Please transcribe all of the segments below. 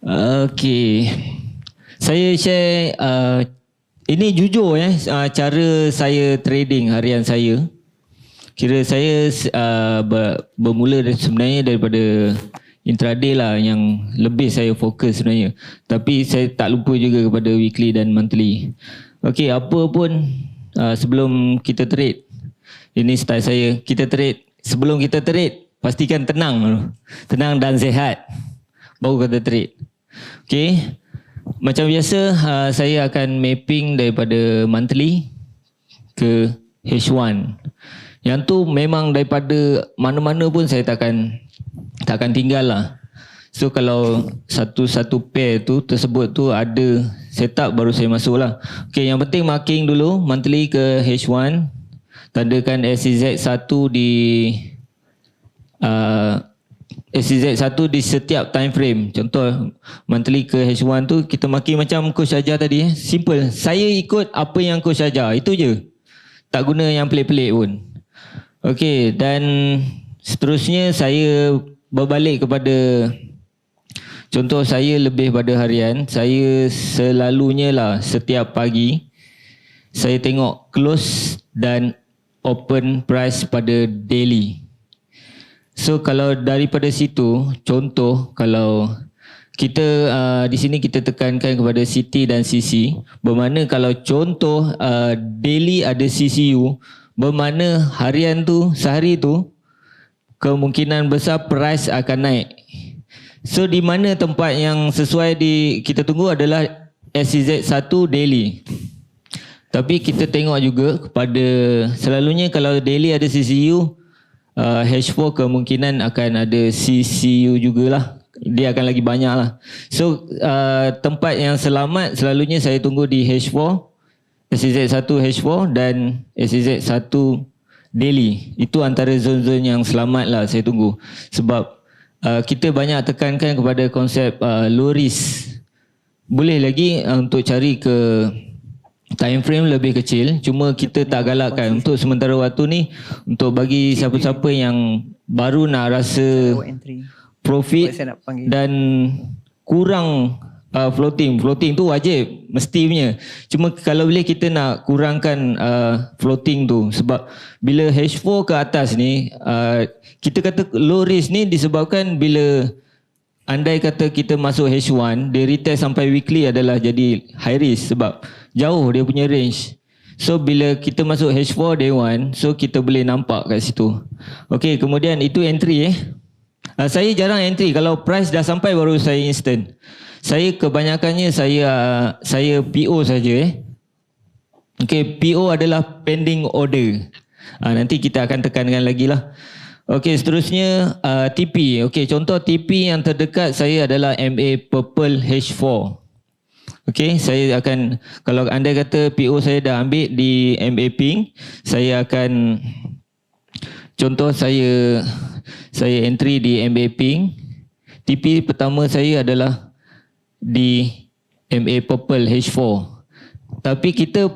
Okey. Saya share ini jujur cara saya trading harian saya. Kira saya bermula sebenarnya daripada intraday lah yang lebih saya fokus sebenarnya. Tapi saya tak lupa juga kepada weekly dan monthly. Okey, apa pun sebelum kita trade, ini style saya, sebelum kita trade pastikan tenang dan sihat, baru kita trade. Okey, macam biasa saya akan mapping daripada monthly ke H1. Yang tu memang daripada mana-mana pun saya takkan tinggal lah. So kalau satu pair tu tersebut tu ada setup, baru saya masuk lah. Okay, yang penting marking dulu monthly ke H1. Tandakan SCZ1 di SCZ1 di setiap time frame. Contoh monthly ke H1 tu kita marking macam coach ajar tadi. Simple. Saya ikut apa yang coach ajar, itu je. Tak guna yang pelik-pelik pun. Okey, dan seterusnya saya berbalik kepada contoh saya lebih pada harian. Saya selalunya lah setiap pagi saya tengok close dan open price pada daily. So kalau daripada situ, contoh kalau kita di sini kita tekankan kepada CT dan CC, bermakna kalau contoh daily ada CCU, bermakna harian tu, sehari tu kemungkinan besar price akan naik. So di mana tempat yang sesuai kita tunggu adalah SCZ1 daily. Tapi kita tengok juga kepada selalunya kalau daily ada CCU, H4 kemungkinan akan ada CCU jugalah. Dia akan lagi banyak lah. So tempat yang selamat selalunya saya tunggu di H4, SCZ1 H4 dan SCZ1 daily. Itu antara zon-zon yang selamat lah saya tunggu. Sebab kita banyak tekankan kepada konsep low risk. Boleh lagi untuk cari ke time frame lebih kecil, cuma kita tak galakkan untuk sementara waktu ni, untuk bagi siapa-siapa yang baru nak rasa profit dan kurang floating tu wajib, mesti punya. Cuma kalau boleh kita nak kurangkan floating tu, sebab bila H4 ke atas ni, kita kata low risk ni disebabkan bila andai kata kita masuk H1, dia retest sampai weekly adalah jadi high risk sebab jauh dia punya range. So bila kita masuk H4 day 1, so kita boleh nampak kat situ. Okey, kemudian itu entry saya jarang entry. Kalau price dah sampai baru saya instant. Saya kebanyakannya saya PO saja. Okey, PO adalah pending order. Nanti kita akan tekankan lagi lah. Okey, seterusnya TP. Okey, contoh TP yang terdekat saya adalah MA Purple H4. Okey, saya akan, kalau anda kata PO saya dah ambil di MA Pink, saya akan, contoh saya entry di MA Pink. TP pertama saya adalah di MA Purple H4. Tapi kita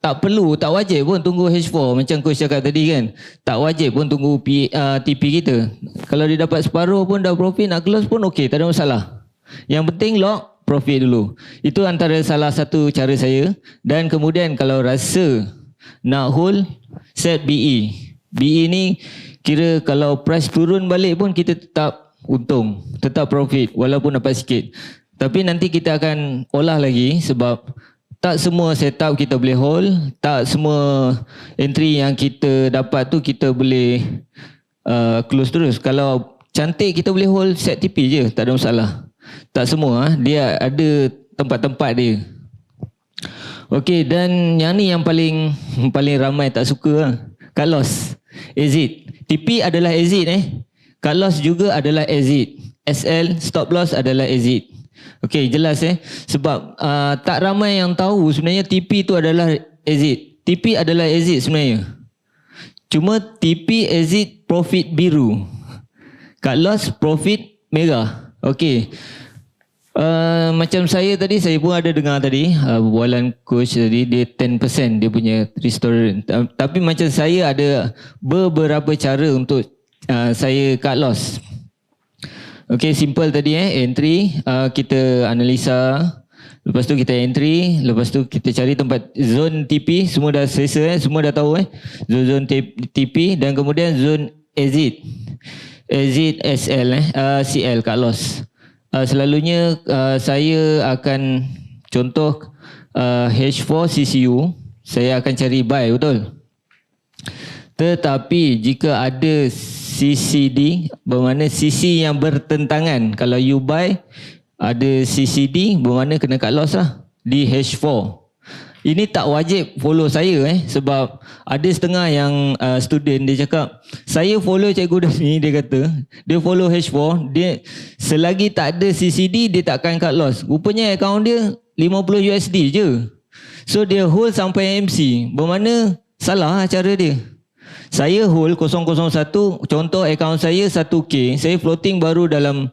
tak wajib pun tunggu H4 macam coach cakap tadi kan. Tak wajib pun tunggu TP kita. Kalau dia dapat separuh pun dah profit, nak close pun okey, tak ada masalah. Yang penting lock profit dulu. Itu antara salah satu cara saya. Dan kemudian kalau rasa nak hold, set BE. BE ni kira kalau price turun balik pun kita tetap untung, tetap profit walaupun dapat sikit. Tapi nanti kita akan olah lagi sebab tak semua setup kita boleh hold, tak semua entry yang kita dapat tu kita boleh close terus. Kalau cantik kita boleh hold set TP je, tak ada masalah. Tak semua, dia ada tempat-tempat dia. Okey, dan yang ni yang paling ramai tak suka cut loss, exit. TP adalah exit cut loss juga adalah exit. SL, stop loss adalah exit. Okey, jelas sebab tak ramai yang tahu sebenarnya TP tu adalah exit. TP adalah exit sebenarnya. Cuma TP exit profit biru. Cut loss profit merah. Okey. Macam saya tadi, saya pun ada dengar tadi bualan coach tadi, dia 10% dia punya restore. Tapi macam saya ada beberapa cara untuk saya cut loss. Okay, simple tadi entry, kita analisa, lepas tu kita entry, lepas tu kita cari tempat zone TP, semua dah selesa semua dah tahu zone TP, dan kemudian zone exit SL CL cut loss. Selalunya saya akan contoh H4 CCU, saya akan cari buy, betul? Tetapi jika ada CCD, bermakna CC yang bertentangan. Kalau you buy, ada CCD, bermakna kena cut loss lah di H4. Ini tak wajib follow saya sebab ada setengah yang student dia cakap, saya follow Cikgu Dani, dia kata, dia follow H4, dia selagi tak ada CCD, dia takkan cut loss. Rupanya account dia 50 USD je. So dia hold sampai MC, bermakna salah cara dia. Saya hold 001, contoh account saya 1K, saya floating baru dalam,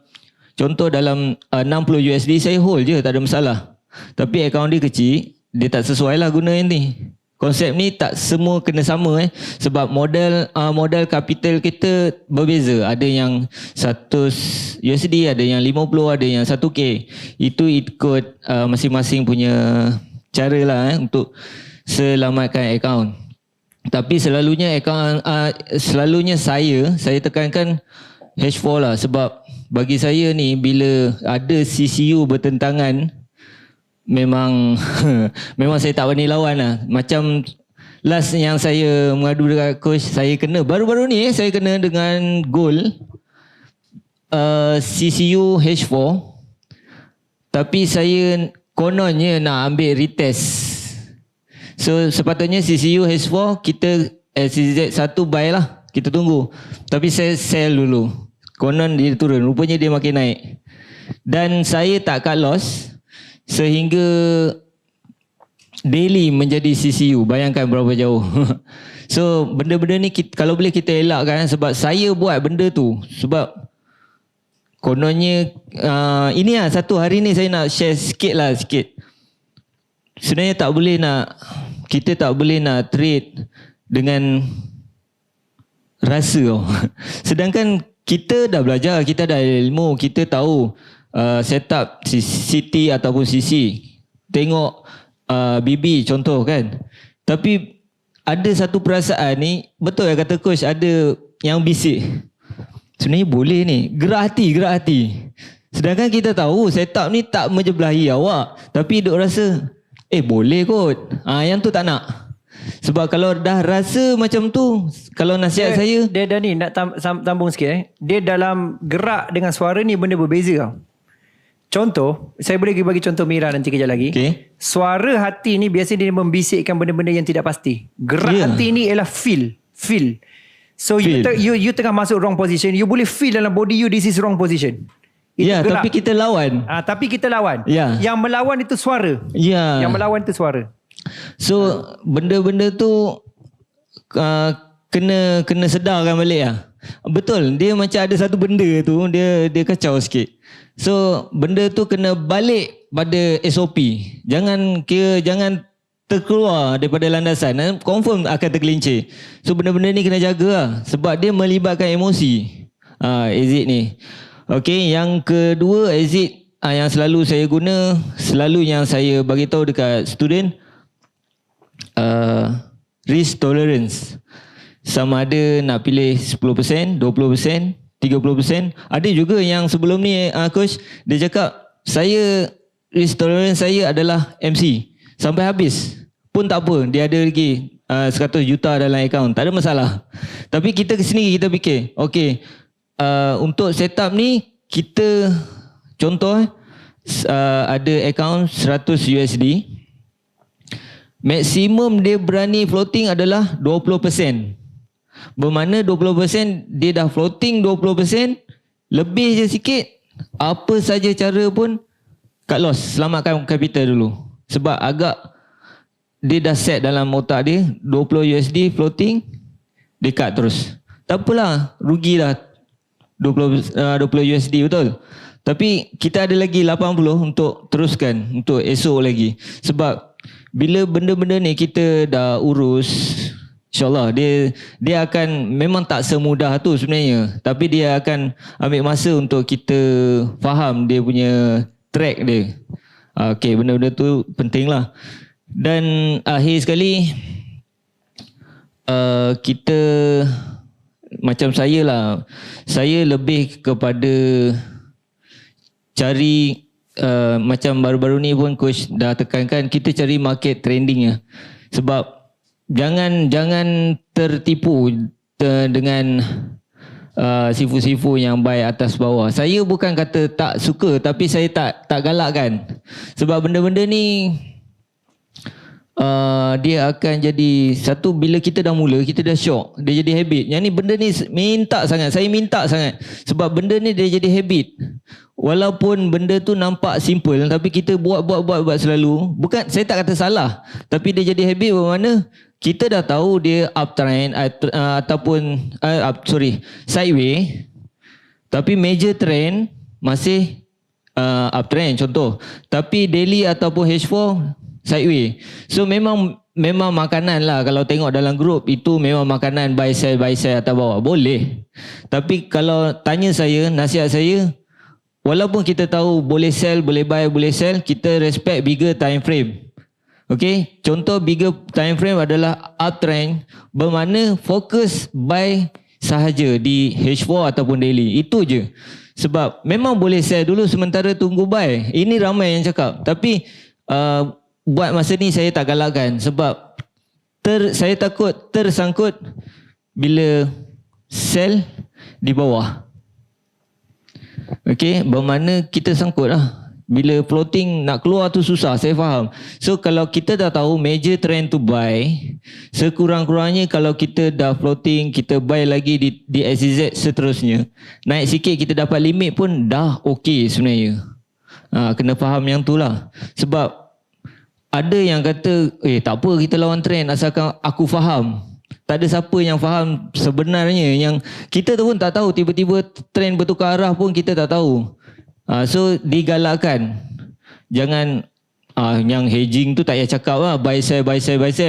contoh dalam 60 USD, saya hold je, tak ada masalah. Tapi account dia kecil, dia tak sesuai lah guna ni. Konsep ni tak semua kena sama sebab modal capital kita berbeza. Ada yang 100 USD, ada yang 50, ada yang 1K. Itu ikut masing-masing punya cara lah untuk selamatkan account. Tapi selalunya selalunya saya tekankan H4 lah, sebab bagi saya ni bila ada CCU bertentangan, memang memang saya tak berani lawan lah. Macam last yang saya mengadu dekat coach, saya kena baru-baru ni saya kena dengan gold CCU H4, tapi saya kononnya nak ambil retest. So sepatutnya CCU H4 kita CZ1 buy lah, kita tunggu. Tapi saya sell dulu, konon dia turun, rupanya dia makin naik. Dan saya tak cut loss sehingga daily menjadi CCU. Bayangkan berapa jauh. So benda-benda ni kalau boleh kita elakkan, sebab saya buat benda tu sebab kononnya ini lah satu hari ni saya nak share sikit. Sebenarnya kita tak boleh nak trade dengan rasa. Sedangkan kita dah belajar, kita dah ilmu, kita tahu setup CT ataupun CC. Tengok BB contoh kan. Tapi ada satu perasaan ni, betul yang kata coach, ada yang bisik. Sebenarnya boleh ni, gerak hati. Sedangkan kita tahu setup ni tak menjebelahi awak, tapi duk rasa boleh kot. Yang tu tak nak. Sebab kalau dah rasa macam tu, kalau nasihat saya, dia dah ni nak sambung sikit dia dalam gerak dengan suara ni benda berbeza tau. Contoh, saya boleh bagi contoh Mira nanti kejap lagi. Okay. Suara hati ni biasanya dia membisikkan benda-benda yang tidak pasti. Gerak hati ni ialah feel. So you tengah masuk wrong position, you boleh feel dalam body you this is wrong position. Gerak. Tapi kita lawan. Tapi kita lawan. Yang melawan itu suara. Yang melawan itu suara. So benda-benda tu kena sedarkan balik lah. Betul, dia macam ada satu benda tu dia kacau sikit. So benda tu kena balik pada SOP. Jangan terkeluar daripada landasan, confirm akan tergelincir. So benda-benda ni kena jaga lah, sebab dia melibatkan emosi. Exit ni. Okay, yang kedua exit yang selalu saya guna, selalu yang saya bagi tahu dekat student, risk tolerance. Sama ada nak pilih 10%, 20%, 30%. Ada juga yang sebelum ni coach, dia cakap saya risk tolerance saya adalah MC. Sampai habis pun tak apa, dia ada lagi 100 juta dalam akaun, tak ada masalah. Tapi kita sendiri kita fikir, okay, untuk setup ni kita contoh ada akaun 100 USD, maksimum dia berani floating adalah 20%. Bermakna 20% dia dah floating 20%, lebih je sikit, apa saja cara pun cut loss, selamatkan capital dulu. Sebab agak dia dah set dalam otak dia 20 USD floating, dia cut terus. Tak apalah, rugilah 20 USD, betul. Tapi kita ada lagi 80 untuk teruskan untuk esok lagi. Sebab bila benda-benda ni kita dah urus, InsyaAllah dia akan, memang tak semudah tu sebenarnya, tapi dia akan ambil masa untuk kita faham dia punya track dia. Okay, benda-benda tu penting lah. Dan akhir sekali, kita, macam saya lah, saya lebih kepada cari, macam baru-baru ni pun coach dah tekankan, kita cari market trending lah. Sebab jangan tertipu dengan sifu-sifu yang buy atas bawah. Saya bukan kata tak suka, tapi saya tak galakkan. Sebab benda-benda ni dia akan jadi satu, bila kita dah mula, kita dah shock, dia jadi habit. Yang ni benda ni saya minta sangat. Sebab benda ni dia jadi habit. Walaupun benda tu nampak simple, tapi kita buat selalu. Bukan, saya tak kata salah, tapi dia jadi habit bermakna kita dah tahu dia uptrend ataupun sideway, tapi major trend masih uptrend contoh, tapi daily ataupun H4 sideway. So memang makanan lah, kalau tengok dalam group itu memang makanan buy sell atas bawah boleh. Tapi kalau tanya saya, nasihat saya, walaupun kita tahu boleh sell, boleh buy, boleh sell, kita respect bigger time frame. Okay, contoh bigger time frame adalah uptrend, bermakna fokus buy sahaja di H4 ataupun daily. Itu je. Sebab memang boleh sell dulu sementara tunggu buy. Ini ramai yang cakap. Tapi buat masa ni saya tak galakkan. Sebab saya takut tersangkut bila sell di bawah. Okay, bermakna kita sangkut lah. Bila floating nak keluar tu susah, saya faham. So kalau kita dah tahu major trend to buy, sekurang-kurangnya kalau kita dah floating, kita buy lagi di SCZ seterusnya, naik sikit kita dapat limit pun dah okey sebenarnya. Kena faham yang tu lah. Sebab ada yang kata, tak apa kita lawan trend asalkan aku faham. Tak ada siapa yang faham sebenarnya. Yang kita tu pun tak tahu, tiba-tiba trend bertukar arah pun kita tak tahu. So digalakkan. Jangan yang hedging tu tak payah cakap lah, buy sell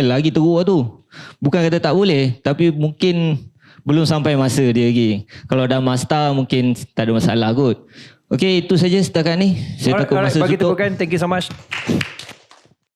lagi teruk lah tu. Bukan kata tak boleh, tapi mungkin belum sampai masa dia lagi. Kalau dah master mungkin tak ada masalah kot. Okay, itu saja setakat ni. Saya takut masa tutup. Bagi tepukan, thank you so much.